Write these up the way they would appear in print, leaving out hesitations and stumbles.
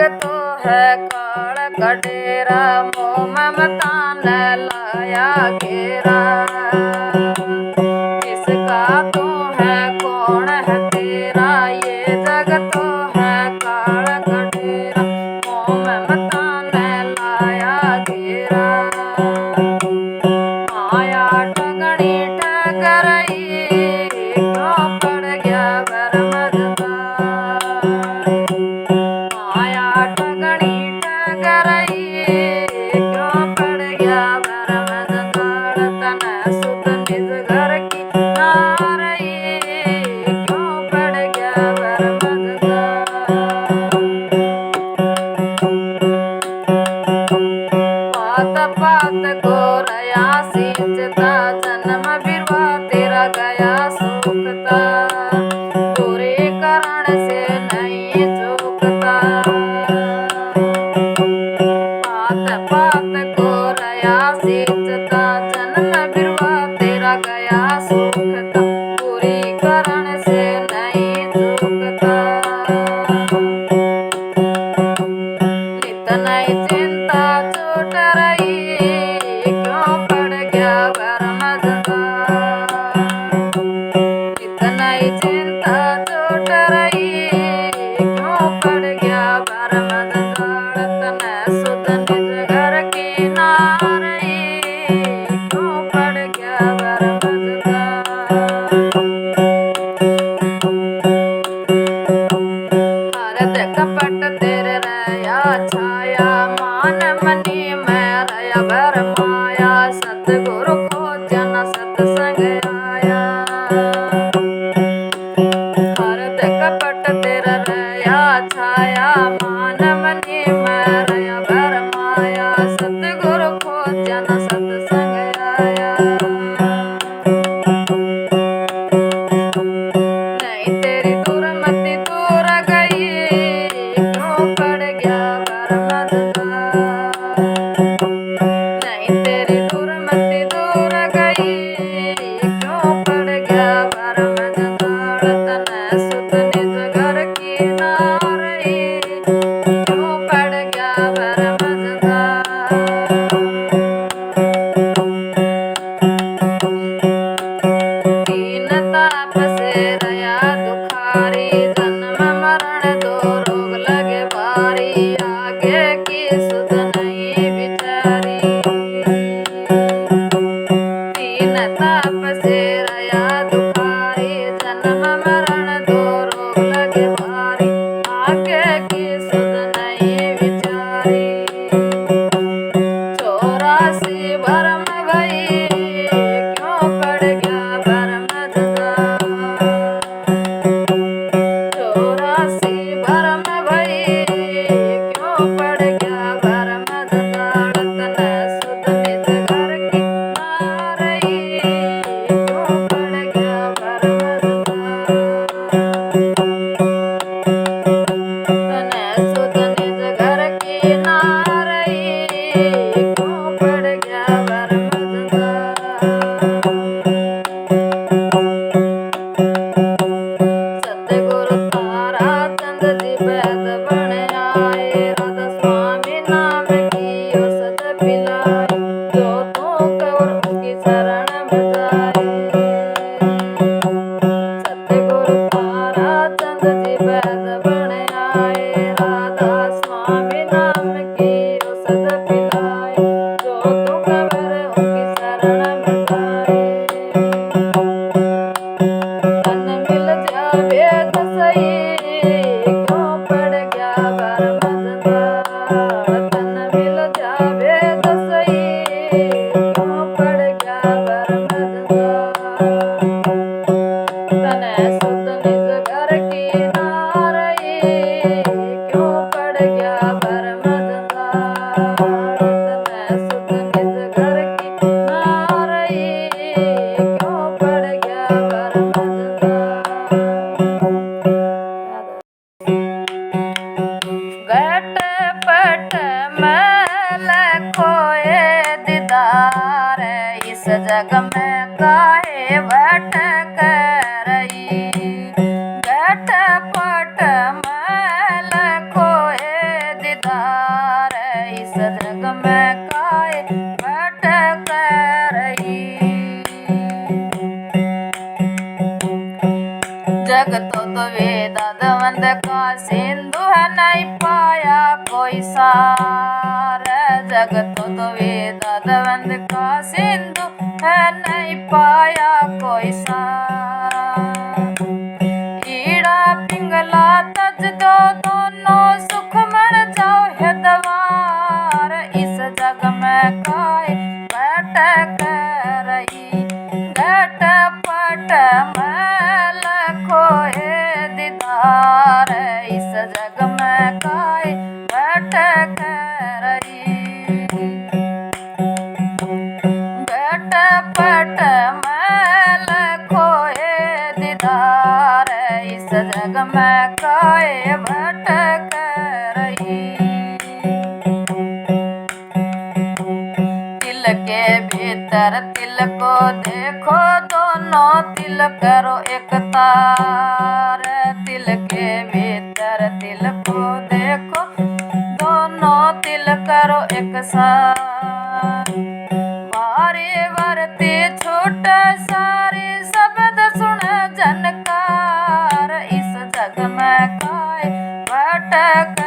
तो है काल कडेरा, मोह ममता ने लाया घेरा। किसका तू है कौन है तेरा, ये जग तो है काल कडेरा, मोह ममता ने लाया घेरा। माया ठगनी ठगरई, क्यों पड़ गया बरमददार। माया ठगनी ठगरई, क्यों पड़ गया बरमददार। तने सुध निज घर की नारई, क्यों पड़ गया बरमददार। पात पात को रया सींचता, जन्म बिरवा तेरा गया सूखता। तेरे करण से नहीं चूकता। पात पात को रया सींचता, जन्म बिरवा तेरा गया सूखता। तेरे करण से नहीं चूकता। नित नई चिंता छूट रही, क्यों पड़ गया बरमददार। नित नई चिंता छूट रही, क्यों पड़ गया बरमददार। तने सुध निज घर की नारई, क्यों पड़ गया बरमददार। हरद कपट तेरे रया छाया, मान मनी में रया भरमाया। सतगुरु खोजन सतसंग आया। हरद कपट तेरे रया छाया, मान मनी में रया भरमाया। सतगुरु खोजन सतसंग आया। नहीं तेरी दुर्मति दूर गई, क्यों पड़ गया बरमददार। नहीं तेरी दुर्मति दूर गई, क्यों पड़ गया बरमददार। तने सुध निज घर की नारई, क्यों पड़ गया बरमददार। तीन ताप से रया दुखारी, जन्म मरण दो रोग लगे भारी। आगे की सुध नहीं बिचारी। तीन ताप से रया दुखारी, जन्म मरण दो रोग लगे भारी। आगे की सुध नहीं बिचारी। 84 भरम भई, क्यों पड़ गया बरमददार। 84 भरम भई, क्यों पड़ गया बरमददार। तने सुध निज घर की नारई, क्यों पड़ गया बरमददार। तने सुध निज घर की नारई, क्यों पड़ गया बरमददार। सतगुरु तारा चंद जी वैद बन आए। राधा स्वामी नाम की औषध पिलाई, जो तू कौर उनकी शरण बजाए। सतगुरु तारा चंद जी वैद बन आए। राधा स्वामी नाम की औषध पिलाई, जो तू कौर उनकी शरण बजाए। तन मिल जावे तो सही, क्यों पड़ गया बरमददार। तन मिल जावे तो सही, क्यों पड़ गया बरमददार। तने सुध निज घर की नारई, क्यों पड़ गया बरमददार। तने सुध निज घर की नारई, क्यों पड़ गया बरमददार। घट पट मैल खोए दीदार, इस जग में काहे भटक रही। घट पट मैल खोए जग तो वेदा दवंद का सिंधु है नहीं पाया कोई सार। जग तो वेदा दवंद का सिंधु है नहीं पाया कोई सार। ईड़ा पिंगला तज दो दोनों सुख मण जाओ है दवार। इस जग में काय बैठ कर रही घट पट मैल खोए दीदार। इस जग में काय बैठ कर रही घट पट मैल खोए दीदार। इस जग में काय भटक रही। तिल के भीतर तिल को देखो दोनों तिल करो एक तार। तिल के भीतर तिल को देखो दोनों तिल करो एक सार। भारी वर्ती छूट सारी शब्द सुन जनकार। इस जग में काय भटक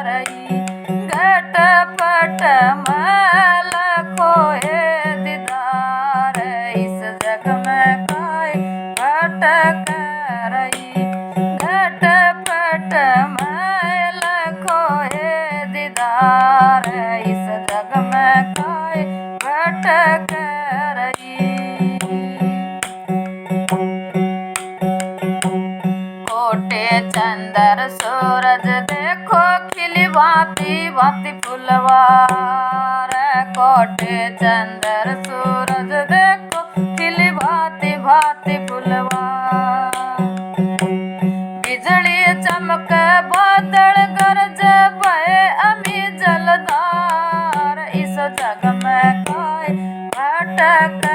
रही घट पट मैल खोए दीदार। इस जग में काय भटक रही घट पट मैल खोए दीदार। इस जग में काय भटक रही। कोटे चंदर सूरज देखो खिली भांति भांति फुलवार। कोटे चंदर सूरज देखो खिली भांति भांति फुलवार। बिजली चमक बादल गरज बहे अमी जलधार। इस जग में काय भटक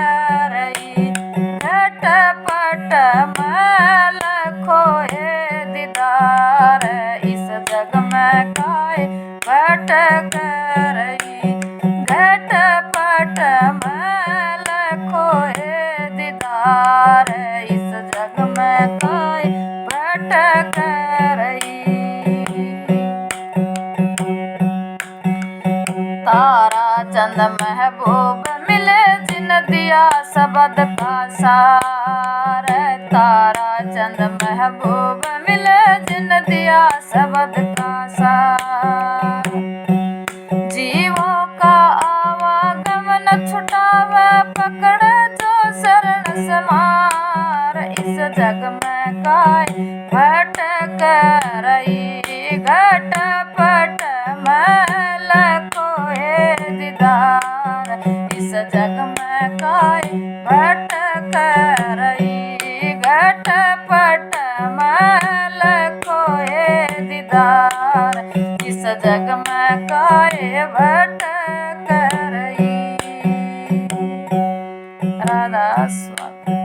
रही घट पट मैल खोए दीदार। इस जग में काय भटक रही घट पट मैल खोए दीदार। इस जग में काय भटक रही। तारा चंद महबूब मिले जिन दिया सबद का सार। तारा चंद महबूब मिले जिन दिया सबद का सार। जीवों का आवागमन छुटावे पकड़े जो शरण समार। इस जग में काय भटक रही घट पट मैल खोए दीदार। इस जग में काय भटक रही घट पट मैल खोए दीदार। इस जग में काय भटक रही। राधा स्वामी।